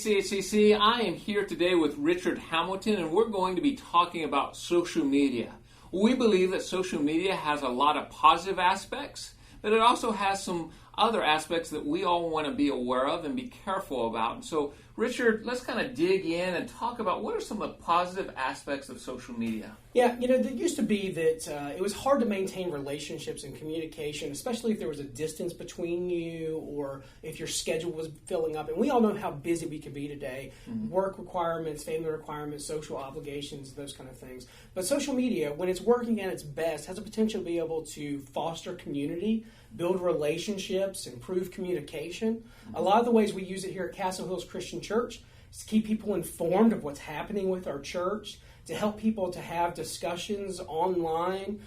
CHCC. I am here today with Richard Hamilton, and we're going to be talking about social media. We believe that social media has a lot of positive aspects, but it also has some other aspects that we all want to be aware of and be careful about. And so, Richard, let's kind of dig in and talk about what are some of the positive aspects of social media. Yeah, there used to be that it was hard to maintain relationships and communication, especially if there was a distance between you or if your schedule was filling up. And we all know how busy we can be today. Mm-hmm. Work requirements, family requirements, social obligations, those kind of things. But social media, when it's working at its best, has the potential to be able to foster community, build relationships, improve communication. Mm-hmm. A lot of the ways we use it here at Castle Hills Christian Church is to keep people informed of what's happening with our church, to help people to have discussions online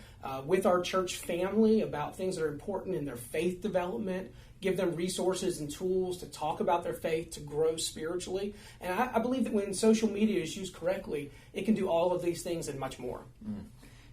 with our church family about things that are important in their faith development, give them resources and tools to talk about their faith, to grow spiritually. And I believe that when social media is used correctly, it can do all of these things and much more. Mm.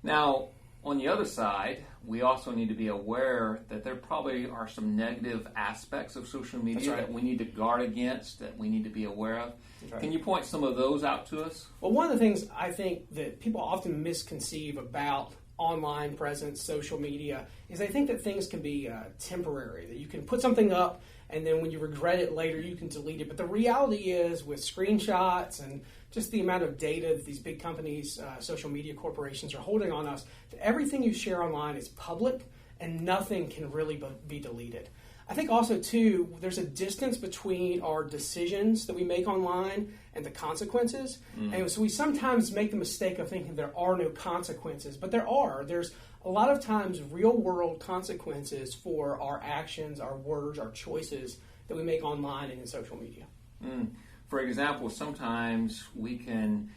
Now, on the other side, we also need to be aware that there probably are some negative aspects of social media that we need to guard against, that we need to be aware of. Right. Can you point some of those out to us? Well, one of the things I think that people often misconceive about online presence, social media, is they think that things can be temporary, that you can put something up and then when you regret it later, you can delete it. But the reality is, with screenshots and just the amount of data that these big companies, social media corporations are holding on us, that everything you share online is public and nothing can really be deleted. I think also, too, there's a distance between our decisions that we make online and the consequences. Mm. And so we sometimes make the mistake of thinking there are no consequences, but there are. There's a lot of times real-world consequences for our actions, our words, our choices that we make online and in social media. Mm. For example, sometimes we can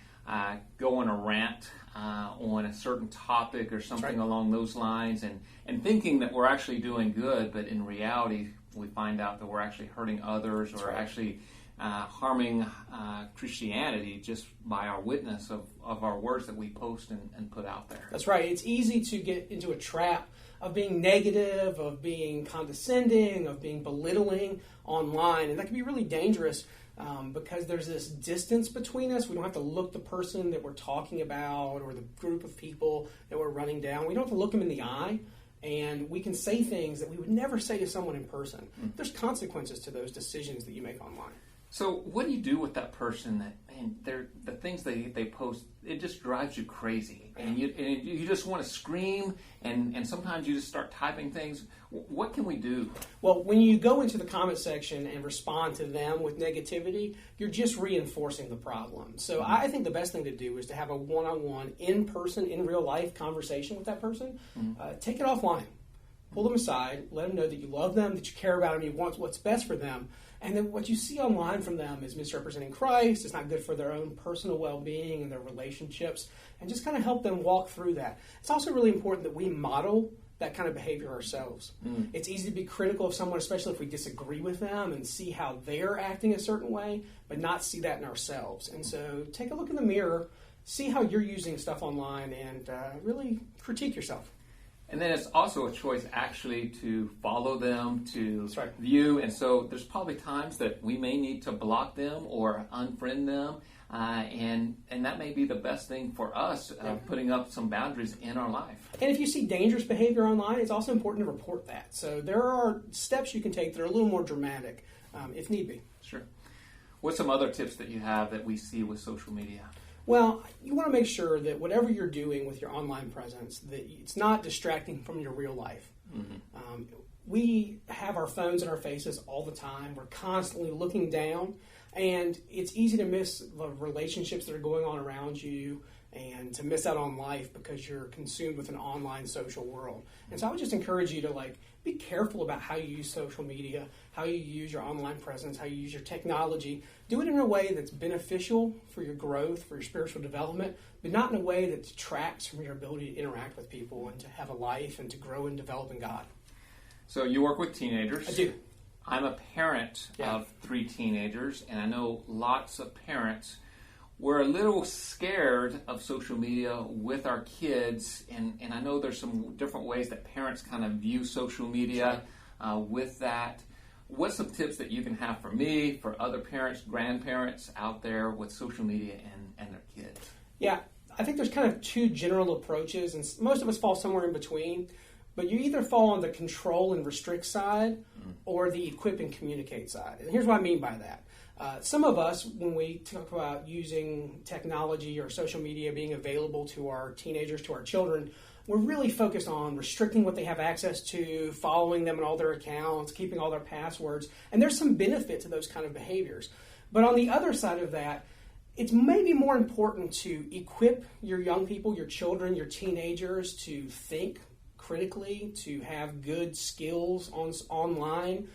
go on a rant on a certain topic or something along those lines and thinking that we're actually doing good, but in reality we find out that we're actually hurting others or actually harming Christianity just by our witness of our words that we post and put out there. That's right. It's easy to get into a trap of being negative, of being condescending, of being belittling online, and that can be really dangerous. Because there's this distance between us. We don't have to look the person that we're talking about or the group of people that we're running down. We don't have to look them in the eye, and we can say things that we would never say to someone in person. Mm. There's consequences to those decisions that you make online. So what do you do with that person that, man, the things they post, it just drives you crazy. And you just want to scream, and sometimes you just start typing things. What can we do? Well, when you go into the comment section and respond to them with negativity, you're just reinforcing the problem. So mm-hmm. I think the best thing to do is to have a one-on-one, in-person, in real-life conversation with that person. Mm-hmm. Take it offline. Pull them aside. Let them know that you love them, that you care about them, you want what's best for them. And then what you see online from them is misrepresenting Christ. It's not good for their own personal well-being and their relationships. And just kind of help them walk through that. It's also really important that we model that kind of behavior ourselves. Mm. It's easy to be critical of someone, especially if we disagree with them and see how they're acting a certain way, but not see that in ourselves. And so take a look in the mirror, see how you're using stuff online, and really critique yourself. And then it's also a choice actually to follow them, to view. And so there's probably times that we may need to block them or unfriend them. And that may be the best thing for us, putting up some boundaries in our life. And if you see dangerous behavior online, it's also important to report that. So there are steps you can take that are a little more dramatic, if need be. Sure. What's some other tips that you have that we see with social media? Well, you want to make sure that whatever you're doing with your online presence, that it's not distracting from your real life. Mm-hmm. We have our phones in our faces all the time. We're constantly looking down, and it's easy to miss the relationships that are going on around you and to miss out on life because you're consumed with an online social world. And so I would just encourage you to be careful about how you use social media, how you use your online presence, how you use your technology. Do it in a way that's beneficial for your growth, for your spiritual development, but not in a way that detracts from your ability to interact with people and to have a life and to grow and develop in God. So you work with teenagers. I do. I'm a parent of 3 teenagers, and I know lots of parents we're a little scared of social media with our kids, and I know there's some different ways that parents kind of view social media with that. what's some tips that you can have for me, for other parents, grandparents out there with social media and their kids? Yeah, I think there's kind of two general approaches, and most of us fall somewhere in between. But you either fall on the control and restrict side or the equip and communicate side. And here's what I mean by that. Some of us, when we talk about using technology or social media being available to our teenagers, to our children, we're really focused on restricting what they have access to, following them in all their accounts, keeping all their passwords. And there's some benefit to those kind of behaviors. But on the other side of that, it's maybe more important to equip your young people, your children, your teenagers to think critically, to have good skills online,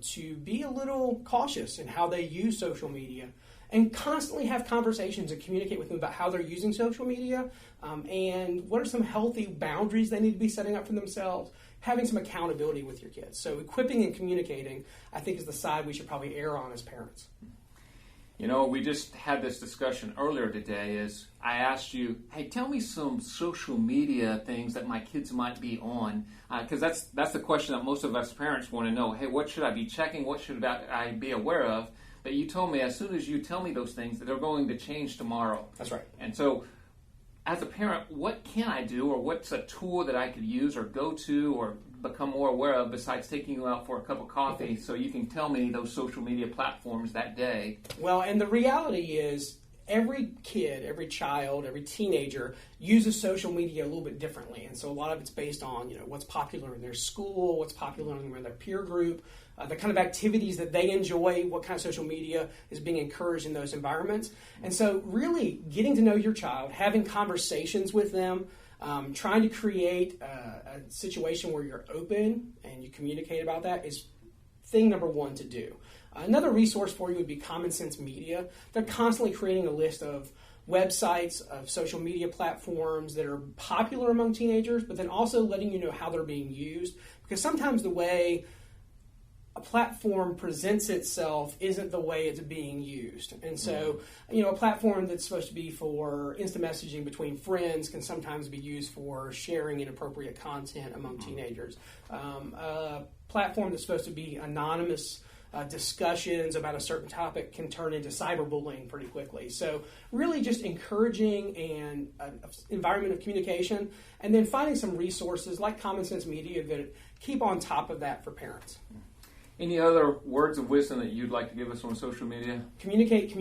to be a little cautious in how they use social media, and constantly have conversations and communicate with them about how they're using social media and what are some healthy boundaries they need to be setting up for themselves, having some accountability with your kids. So equipping and communicating, I think, is the side we should probably err on as parents. You know, we just had this discussion earlier today is I asked you, hey, tell me some social media things that my kids might be on. Because that's the question that most of us parents want to know. Hey, what should I be checking? What should I be aware of? But you told me as soon as you tell me those things that they're going to change tomorrow. That's right. And so as a parent, what can I do, or what's a tool that I could use or go to or become more aware of besides taking you out for a cup of coffee so you can tell me those social media platforms that day? Well, and the reality is every kid, every child, every teenager uses social media a little bit differently. And so a lot of it's based on, what's popular in their school, what's popular in their peer group, the kind of activities that they enjoy, what kind of social media is being encouraged in those environments. And so really getting to know your child, having conversations with them, trying to create a situation where you're open and you communicate about that is thing number one to do. Another resource for you would be Common Sense Media. They're constantly creating a list of websites, of social media platforms that are popular among teenagers, but then also letting you know how they're being used. Because sometimes the way a platform presents itself isn't the way it's being used. And so, a platform that's supposed to be for instant messaging between friends can sometimes be used for sharing inappropriate content among teenagers. A platform that's supposed to be anonymous discussions about a certain topic can turn into cyberbullying pretty quickly. So really just encouraging an environment of communication, and then finding some resources like Common Sense Media that keep on top of that for parents. Any other words of wisdom that you'd like to give us on social media? Communicate,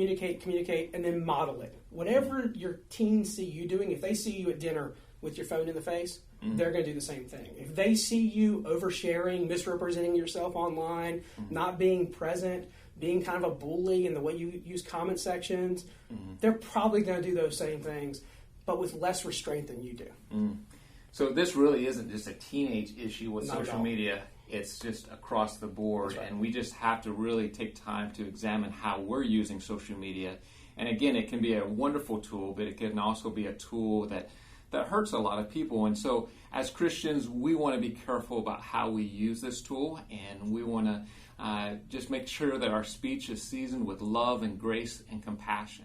and then model it. Whatever your teens see you doing, if they see you at dinner with your phone in the face, they're going to do the same thing. If they see you oversharing, misrepresenting yourself online, not being present, being kind of a bully in the way you use comment sections, they're probably going to do those same things, but with less restraint than you do. So this really isn't just a teenage issue with social media. It's just across the board, right. And we just have to really take time to examine how we're using social media. And again, it can be a wonderful tool, but it can also be a tool that hurts a lot of people. And so as Christians, we want to be careful about how we use this tool, and we want to just make sure that our speech is seasoned with love and grace and compassion.